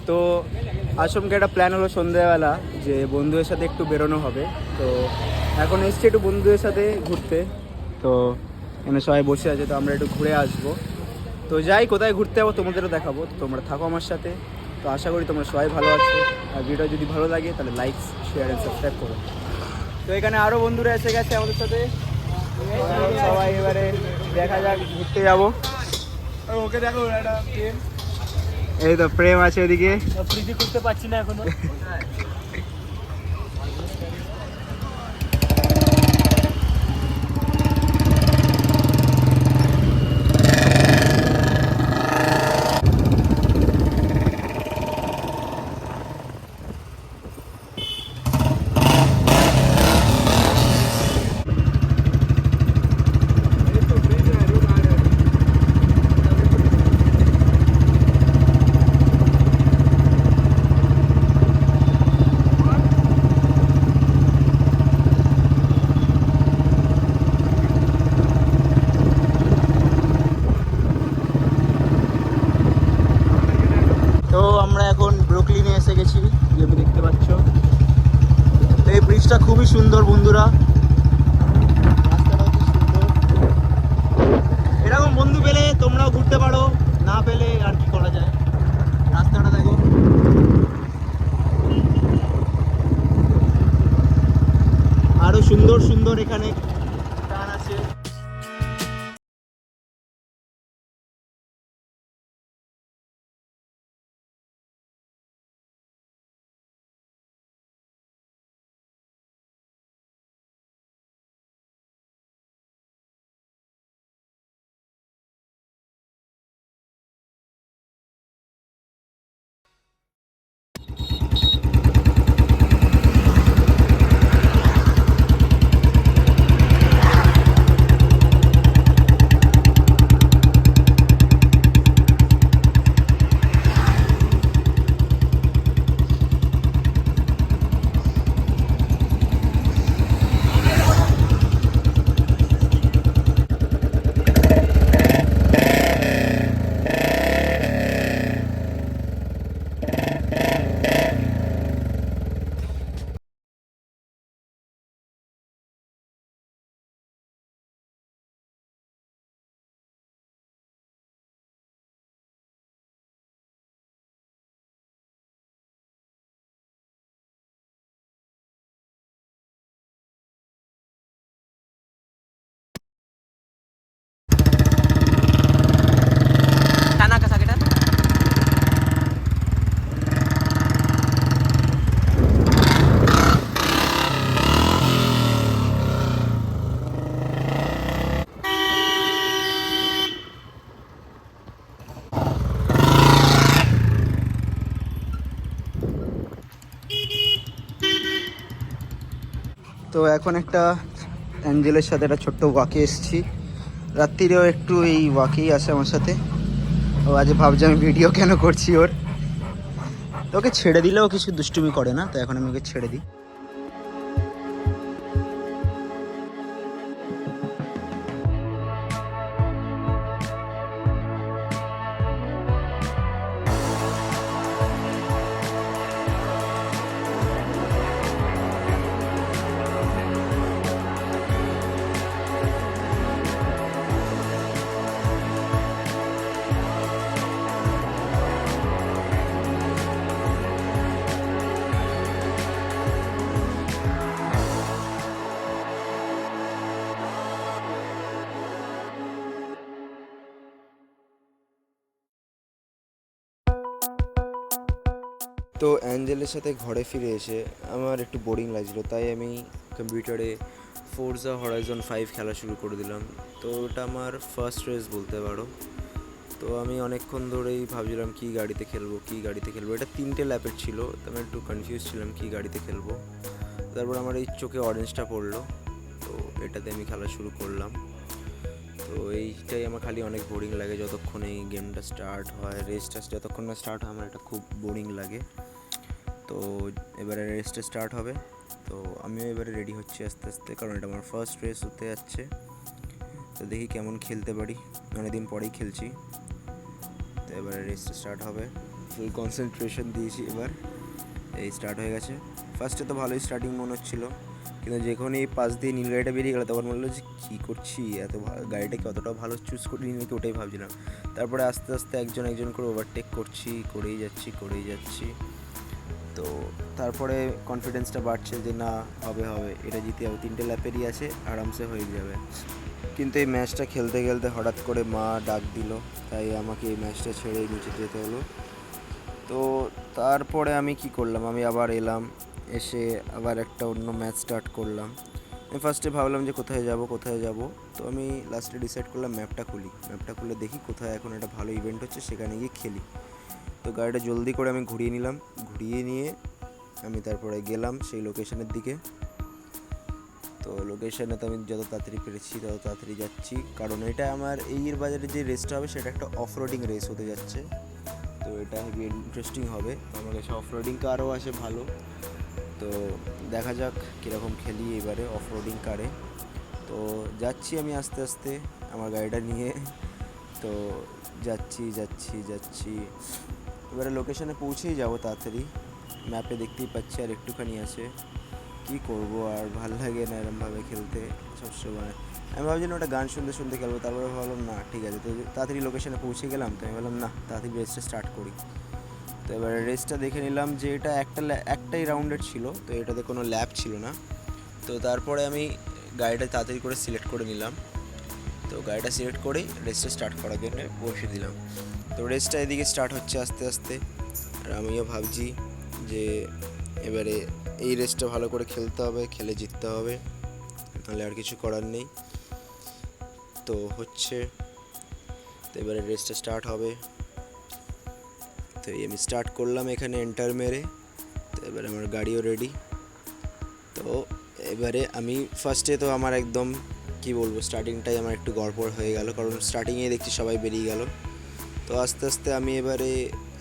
তো আশ্রমকে একটা প্ল্যান হলো সন্ধ্যাবেলা যে বন্ধুদের সাথে একটু বেরোনো হবে। তো এখন এসছি একটু বন্ধুদের সাথে ঘুরতে। তো এখানে সবাই বসে আছে, তো আমরা একটু ঘুরে আসবো। তো যাই, কোথায় ঘুরতে যাবো তোমাদেরও দেখাবো, তো তোমরা থাকো আমার সাথে। তো আশা করি তোমরা সবাই ভালো আছো, আর ভিডিও যদি ভালো লাগে তাহলে লাইক, শেয়ার অ্যান্ড সাবস্ক্রাইব করো। তো এখানে আরও বন্ধুরা এসে গেছে আমাদের সাথে, সবাই এবারে দেখা যাক ঘুরতে যাবো। ওকে দেখো, এই তো প্রেম আছে ওদিকে। প্রীতি করতে পারছি না এখনো। তো আমরা এখন ব্রুকলিনে এসে গেছি, যেটা দেখতে পাচ্ছ। এই ব্রিজটা খুবই সুন্দর বন্ধুরা, রাস্তাটাও খুব সুন্দর। এরকম বন্ধু পেলে তোমরাও ঘুরতে পারো, না পেলে আর কি করা যায়। রাস্তাটা দেখো, আরো সুন্দর সুন্দর এখানে টান আছে। তো এখন একটা অ্যাঞ্জেলের সাথে একটা ছোট্ট ওয়াকে এসেছি। রাত্রিরেও একটু এই ওয়াকেই আসে আমার সাথে। ও আজ ভাবছি আমি ভিডিও কেন করছি ওর। তো ওকে ছেড়ে দিলেও কিছু দুষ্টুমি করে না, তো এখন আমি ওকে ছেড়ে দিই। তো অ্যাঞ্জেলের সাথে ঘরে ফিরে এসে আমার একটু বোরিং লাগছিলো, তাই আমি কম্পিউটারে ফোর্জা হরাইজন 5 খেলা শুরু করে দিলাম। তো ওটা আমার ফার্স্ট রেস বলতে পারো। তো আমি অনেকক্ষণ ধরেই ভাবছিলাম কী গাড়িতে খেলবো। এটা 3টে ল্যাপের ছিল, তো আমি একটু কনফিউজ ছিলাম কী গাড়িতে খেলবো। তারপর আমার এই চোখে অরেঞ্জটা পড়লো, তো এটাতে আমি খেলা শুরু করলাম। তো এইটাই আমার খালি অনেক বোরিং লাগে, যতক্ষণ এই গেমটা স্টার্ট হয়, রেসটা যতক্ষণ না স্টার্ট হয় আমার এটা খুব বোরিং লাগে। তো এবারে রেসটা স্টার্ট হবে, তো আমিও এবারে রেডি হচ্ছি আস্তে আস্তে, কারণ এটা আমার ফার্স্ট রেস হতে যাচ্ছে। তো দেখি কেমন খেলতে পারি, অনেকদিন পরেই খেলছি। তো এবারে রেসটা স্টার্ট হবে, ফুল কনসেন্ট্রেশন দিয়েছি। এবার এই স্টার্ট হয়ে গেছে। ফার্স্টে তো ভালোই স্টার্টিং মনে হচ্ছিলো, কিন্তু যখনই পাশ দিয়ে নীল গাড়িটা বেরিয়ে গেলো তখন মনে হলো যে কী করছি, এত গাড়িটাকে অতটাও ভালো চুজ করিনি নাকি, ওটাই ভাবছিলাম। তারপরে আস্তে আস্তে একজন একজন করে ওভারটেক করছি, করেই যাচ্ছি। তো তারপরে কনফিডেন্সটা বাড়ছে যে না, হবে এটা জিতে যাবো, 3টে ল্যাপেরই আছে, আরামসে হয়ে যাবে। কিন্তু এই ম্যাচটা খেলতে খেলতে হঠাৎ করে মা ডাক দিল, তাই আমাকে এই ম্যাচটা ছেড়ে নিচে যেতে হলো। তো তারপরে আমি কি করলাম, আমি আবার এলাম, এসে আবার একটা অন্য ম্যাচ স্টার্ট করলাম। আমি ফার্স্টে ভাবলাম যে কোথায় যাব। তো আমি লাস্টে ডিসাইড করলাম ম্যাপটা খুলে দেখি কোথায় এখন একটা ভালো ইভেন্ট হচ্ছে, সেখানে গিয়ে খেলি। তো গাড়িটা জলদি করে আমি ঘুরিয়ে নিয়ে আমি তারপরে গেলাম সেই লোকেশনের দিকে। তো লোকেশনে তো আমি যত তাড়াতাড়ি পেরেছি তত তাড়াতাড়ি যাচ্ছি, কারণ এটা আমার এইয়ের বাজারে যে রেসটা হবে সেটা একটা অফ রোডিং রেস হতে যাচ্ছে। তো এটা হেভি ইন্টারেস্টিং হবে। আমার কাছে অফ রোডিং কারও আছে ভালো, তো দেখা যাক কীরকম খেলি এবারে অফ রোডিং কারে। তো যাচ্ছি আমি আস্তে আস্তে আমার গাড়িটা নিয়ে। তো যাচ্ছি এবারে লোকেশনে পৌঁছেই যাব তাড়াতাড়ি। ম্যাপে দেখতেই পাচ্ছি আর একটুখানি আছে, কি করব, আর ভাল লাগে না এরমভাবে খেলতে সবসময়। আমি ভাবছিলাম ওটা গান শুনতে খেলবো, তারপরে ভাবলাম না ঠিক আছে, তো তাড়াতাড়ি লোকেশনে পৌঁছে গেলাম। তো আমি ভাবলাম না, তাড়াতাড়ি রেসটা স্টার্ট করি। তো এবারে রেসটা দেখে নিলাম যে এটা একটাই রাউন্ডের ছিল, তো এটাতে কোনো ল্যাপ ছিল না। তো তারপরে আমি গাড়িটা তাড়াতাড়ি করে সিলেক্ট করে নিলাম। তো গাড়িটা সিলেক্ট করেই রেসটা স্টার্ট করার জন্য বসে দিলাম। তো রেসটা এদিকে স্টার্ট হচ্ছে আস্তে আস্তে, আর আমিও ভাবছি যে এবারে এই রেসটা ভালো করে খেলতে হবে, খেলে জিততে হবে, নাহলে আর কিছু করার নেই। তো এবারে রেসটা স্টার্ট হবে। তো এই আমি স্টার্ট করলাম এখানে এন্টার মেরে। তো এবারে আমার গাড়িও রেডি। তো এবারে আমি ফার্স্টে তো আমার একদম কি বলবো, স্টার্টিংটাই আমার একটু গড়বড় হয়ে গেল, কারণ স্টার্টিংয়ে দেখছি সবাই বেরিয়ে গেল। তো আস্তে আস্তে আমি এবারে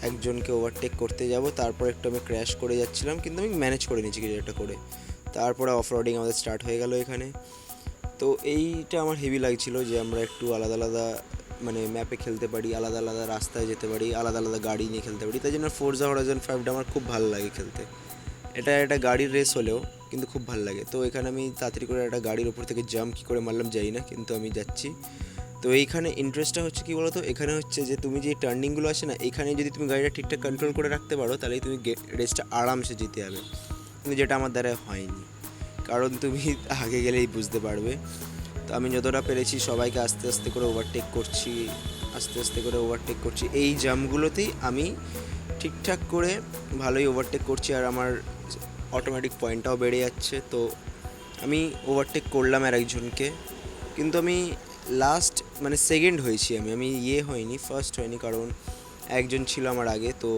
একজনকে ওভারটেক করতে যাব, তারপর একটু আমি ক্র্যাশ করে যাচ্ছিলাম, কিন্তু আমি ম্যানেজ করে নিয়েছি কিছু একটা করে। তারপরে অফ রোডিং আমাদের স্টার্ট হয়ে গেল এখানে। তো এইটা আমার হেভি লাগছিল যে আমরা একটু আলাদা আলাদা মানে ম্যাপে খেলতে পারি, আলাদা আলাদা রাস্তায় যেতে পারি, আলাদা আলাদা গাড়ি নিয়ে খেলতে পারি। তাই জন্য ফোর্জা হরাইজন 5টা আমার খুব ভালো লাগে খেলতে। এটা একটা গাড়ির রেস হলেও কিন্তু খুব ভালো লাগে। তো এখানে আমি তাড়াতাড়ি করে একটা গাড়ির ওপর থেকে জাম্প কী করে মারলাম জানি না, কিন্তু আমি যাচ্ছি। তো এইখানে ইন্টারেস্টটা হচ্ছে কী বলো তো, এখানে হচ্ছে যে তুমি যে টার্নিংগুলো আসে না, এখানে যদি তুমি গাড়িটা ঠিকঠাক কন্ট্রোল করে রাখতে পারো তাহলেই তুমি রেসটা আরামসে জিতে যাবে, কিন্তু যেটা আমার দ্বারা হয়নি, কারণ তুমি আগে গেলেই বুঝতে পারবে। তো আমি যতটা পেরেছি সবাইকে আস্তে আস্তে করে ওভারটেক করছি। এই জাম্পগুলোতেই আমি ঠিকঠাক করে ভালোই ওভারটেক করছি, আর আমার অটোমেটিক পয়েন্টটাও বেড়ে যাচ্ছে। তো আমি ওভারটেক করলাম আর একজনকে, কিন্তু আমি লাস্ট মানে সেকেন্ড হয়েছি, আমি হয়নি, ফার্স্ট হয়নি, কারণ একজন ছিল আমার আগে। তো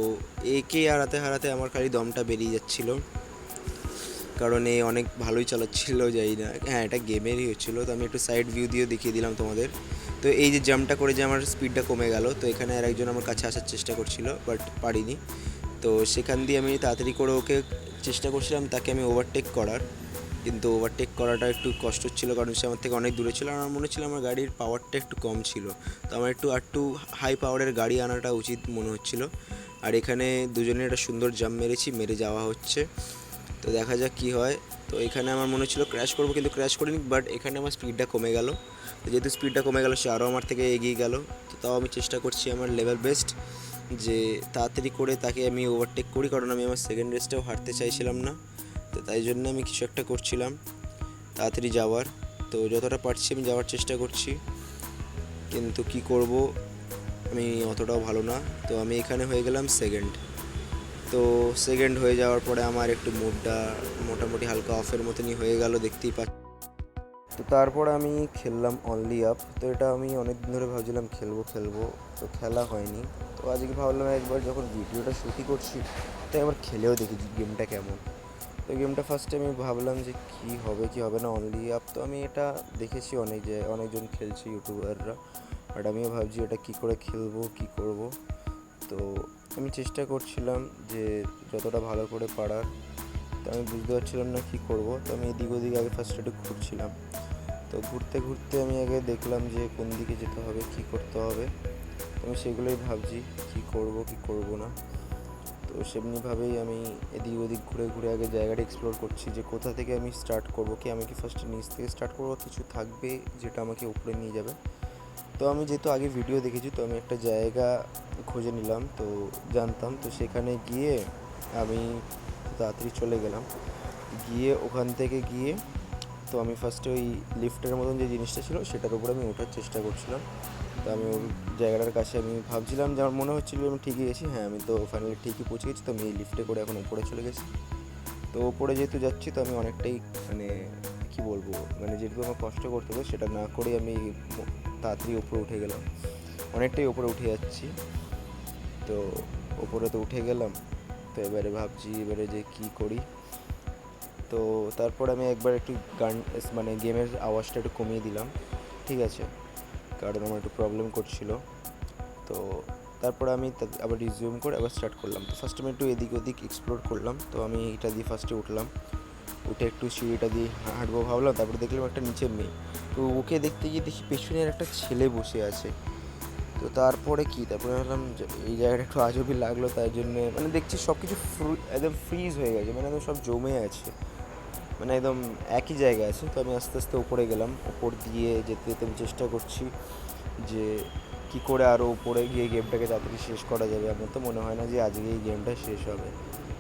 একে হারাতে আমার খালি দমটা বেরিয়ে যাচ্ছিলো, কারণ এ অনেক ভালোই চালাচ্ছিল, যাই না, হ্যাঁ এটা গেমেরই হচ্ছিলো। তো আমি একটু সাইড ভিউ দিয়েও দেখিয়ে দিলাম তোমাদের। তো এই যে জাম্পটা করে যে আমার স্পিডটা কমে গেল, তো এখানে আর একজন আমার কাছে আসার চেষ্টা করছিল, বাট পারিনি। তো সেখান দিয়ে আমি তাড়াতাড়ি করে ওকে চেষ্টা করছিলাম তাকে আমি ওভারটেক করার, কিন্তু ওভারটেক করাটা একটু কষ্ট ছিল, কারণ সে আমার থেকে অনেক দূরে ছিল, আর আমার মনে হচ্ছিল আমার গাড়ির পাওয়ারটা একটু কম ছিল। তো আমার একটু হাই পাওয়ারের গাড়ি আনাটা উচিত মনে হচ্ছিল। আর এখানে দুজনে একটা সুন্দর জাম্প মেরে যাওয়া হচ্ছে। তো দেখা যাক কী হয়। তো এখানে আমার মনে হচ্ছিলো ক্র্যাশ করবো, কিন্তু ক্র্যাশ করিনি, বাট এখানে আমার স্পিডটা কমে গেল। তো যেহেতু স্পিডটা কমে গেল, সে আরও আমার থেকে এগিয়ে গেল। তো তাও আমি চেষ্টা করছি আমার লেভেল বেস্ট যে তাড়াতাড়ি করে তাকে আমি ওভারটেক করি, কারণ আমি আমার সেকেন্ড রেসটাও হারতে চাইছিলাম না। তো তাই জন্য আমি কিছু একটা করছিলাম তাড়াতাড়ি যাওয়ার। তো যতটা পারছি আমি যাওয়ার চেষ্টা করছি, কিন্তু কি করব, আমি অতটাও ভালো না। তো আমি এখানে হয়ে গেলাম সেকেন্ড। তো সেকেন্ড হয়ে যাওয়ার পরে আমার একটু মুডটা মোটামুটি হালকা অফের মতনই হয়ে গেল, দেখতেই পাচ্ছি। তো তারপর আমি খেললাম অনলি আপ। তো এটা আমি অনেক দিন ধরে ভাবছিলাম খেলবো, তো খেলা হয়নি। তো আজকে ভাবলাম একবার যখন ভিডিওটা শুটই করছি, তো একবার খেলেও দেখি গেমটা কেমন। তো গেমটা ফার্স্টে আমি ভাবলাম যে কী হবে না অনলি আপ। তো আমি এটা দেখেছি অনেকজন খেলছে ইউটিউবাররা, বাট আমিও ভাবছি এটা কী করে খেলবো, কী করব। তো আমি চেষ্টা করছিলাম যে যতটা ভালো করে পারার। তো আমি বুঝতে পারছিলাম না কী করব। তো আমি এদিক ওদিক আগে ফার্স্ট একটু ঘুরছিলাম। তো ঘুরতে ঘুরতে আমি আগে দেখলাম যে কোন দিকে যেতে হবে, কী করতে হবে। তো আমি সেগুলোই ভাবছি কী করব না। সেমনিভাবেই আমি এদিক ওদিক ঘুরে ঘুরে আগে জায়গাটা এক্সপ্লোর করছি যে কোথা থেকে আমি স্টার্ট করবো, কি আমি কি ফার্স্টে নিচ থেকে স্টার্ট করবো, কিছু থাকবে যেটা আমাকে উপরে নিয়ে যাবে। তো আমি যেহেতু আগে ভিডিও দেখেছি, তো আমি একটা জায়গা খুঁজে নিলাম, তো জানতাম, তো সেখানে গিয়ে আমি তাড়াতাড়ি চলে গেলাম। গিয়ে ওখান থেকে গিয়ে তো আমি ফার্স্টে ওই লিফটের মতন যে জিনিসটা ছিল সেটার উপরে আমি ওঠার চেষ্টা করছিলাম। তো আমি ওই জায়গাটার কাছে আমি ভাবছিলাম যে আমার মনে হচ্ছিলো আমি ঠিকই গেছি, হ্যাঁ আমি তো ফাইনালি ঠিকই পৌঁছে গেছি। তো আমি এই লিফটে করে এখন উপরে চলে গেছি। তো ওপরে যেহেতু যাচ্ছি, তো আমি অনেকটাই মানে কী বলবো, মানে যেটুকু আমার কষ্ট করতে হবে সেটা না করেই আমি তাড়াতাড়ি উপরে উঠে গেলাম, অনেকটাই উপরে উঠে যাচ্ছি। তো ওপরে তো উঠে গেলাম, তো এবারে ভাবছি এবারে যে কী করি। তো তারপর আমি একবার একটু গান মানে গেমের আওয়াজটা একটু কমিয়ে দিলাম, ঠিক আছে, কারণ আমার একটু প্রবলেম করছিল। তো তারপর আমি আবার রিজিউম করে আবার স্টার্ট করলাম। তো ফার্স্ট আমি একটু এদিক ওদিক এক্সপ্লোর করলাম। তো আমি এটা দিয়ে ফার্স্টে উঠলাম, উঠে একটু সিঁড়িটা দিয়ে হাঁটবো ভাবলাম। তারপরে দেখলাম একটা নিচে মেয়ে, তো ওকে দেখতে গিয়ে দেখি পেছনের একটা ছেলে বসে আছে। তো তারপরে তারপরে ভাবলাম এই জায়গাটা একটু আজবই লাগলো, তাই জন্যে মানে দেখছি সব কিছু একদম ফ্রিজ হয়ে গেছে, মানে একদম সব জমে আছে, মানে একদম একই জায়গায় আছে। তো আমি আস্তে আস্তে উপরে গেলাম, উপর দিয়ে যেতে যেতে আমি চেষ্টা করছি যে কী করে আরও উপরে গিয়ে গেমটাকে তাড়াতাড়ি শেষ করা যাবে। আমার তো মনে হয় না যে আজকে এই গেমটা শেষ হবে।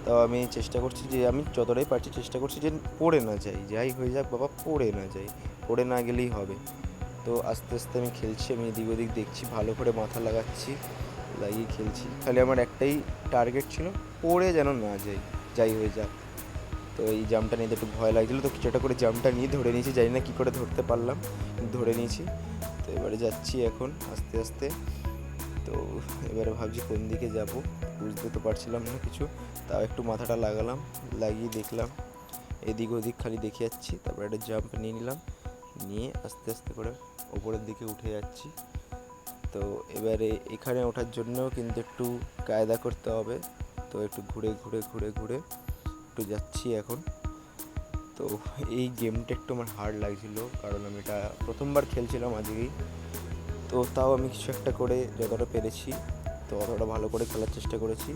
তাও আমি চেষ্টা করছি যে আমি যতটাই পারছি চেষ্টা করছি যে পড়ে না যাই, যাই হয়ে যাক বাবা পড়ে না যাই, পড়ে না গেলেই হবে। তো আস্তে আস্তে আমি খেলছি, আমি এদিক ওদিক দেখছি, ভালো করে মাথা লাগাচ্ছি, লাগিয়ে খেলছি। খালি আমার একটাই টার্গেট ছিল, পড়ে যেন না যাই, যাই হয়ে যাক। তো এই জামটা নিতে একটু ভয় লাগছিলো, তো কিছুটা করে জামটা নিয়ে ধরে নিয়েছি, জানি না কী করে ধরতে পারলাম, ধরে নিয়েছি। তো এবারে যাচ্ছি এখন আস্তে আস্তে। তো এবারে ভাবছি কোন দিকে যাব, বুঝতে তো পারছিলাম না কিছু। তাও একটু মাথাটা লাগালাম, লাগিয়ে দেখলাম, এদিক ওদিক খালি দেখে যাচ্ছি। তারপরে একটা জাম্প নিয়ে নিলাম, নিয়ে আস্তে আস্তে করে ওপরের দিকে উঠে যাচ্ছি। তো এবারে এখানে ওঠার জন্যও কিন্তু একটু কায়দা করতে হবে। তো একটু ঘুরে ঘুরে ঘুরে ঘুরে একটু যাচ্ছি এখন। তো এই গেমটা একটু আমার হার্ড লাগছিলো, কারণ আমি এটা প্রথমবার খেলছিলাম আজকেই। তো তাও আমি কিছু একটা করে যতটা পেরেছি, তো অতটা ভালো করে খেলার চেষ্টা করেছি।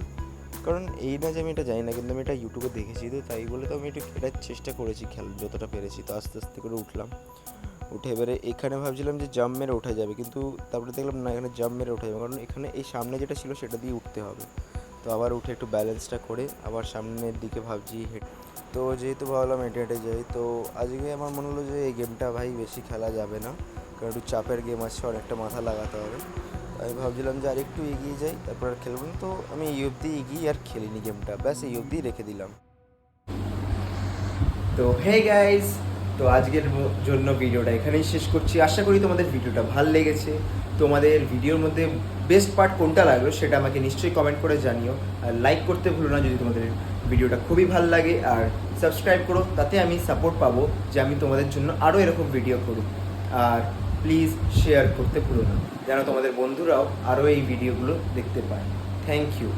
কারণ এই না যে আমি এটা জানি না, কিন্তু আমি এটা ইউটিউবে দেখেছি, তো তাই বলে তো আমি একটু খেলার চেষ্টা করেছি, যতটা পেরেছি। তো আস্তে আস্তে করে উঠলাম, উঠে এবারে এখানে ভাবছিলাম যে জাম্প মেরে ওঠা যাবে, কিন্তু তারপরে দেখলাম না, এখানে জাম্প মেরে ওঠা যাবে, কারণ এখানে এই সামনে যেটা ছিল সেটা দিয়ে উঠতে হবে। তো আবার উঠে একটু ব্যালেন্সটা করে আবার সামনের দিকে ভাবছি তো যেহেতু ভাবলাম হেঁটে হেঁটে যাই, তো আজকে আমার মনে হলো যে এই গেমটা ভাই বেশি খেলা যাবে না, কারণ একটু চাপের গেম আছে, অনেকটা মাথা লাগাতে হবে। আমি ভাবছিলাম যে আর একটু এগিয়ে যাই, তারপর আর খেলবো না। তো আমি এই অবধি এগিয়ে আর খেলিনি গেমটা, ব্যাস এই অবধি রেখে দিলাম। তো হে গাইস, তো আজকের জন্য ভিডিওটা এখানেই শেষ করছি। আশা করি তোমাদের ভিডিওটা ভালো লেগেছে। তোমাদের ভিডিওর মধ্যে বেস্ট পার্ট কোনটা লাগলো সেটা আমাকে নিশ্চয়ই কমেন্ট করে জানিও। আর লাইক করতে ভুলো না যদি তোমাদের ভিডিওটা খুবই ভালো লাগে, আর সাবস্ক্রাইব করো, তাতে আমি সাপোর্ট পাবো যে আমি তোমাদের জন্য আরও এরকম ভিডিও করব। আর প্লিজ শেয়ার করতে ভুলো না, যেন তোমাদের বন্ধুরাও আরও এই ভিডিওগুলো দেখতে পায়। Thank you.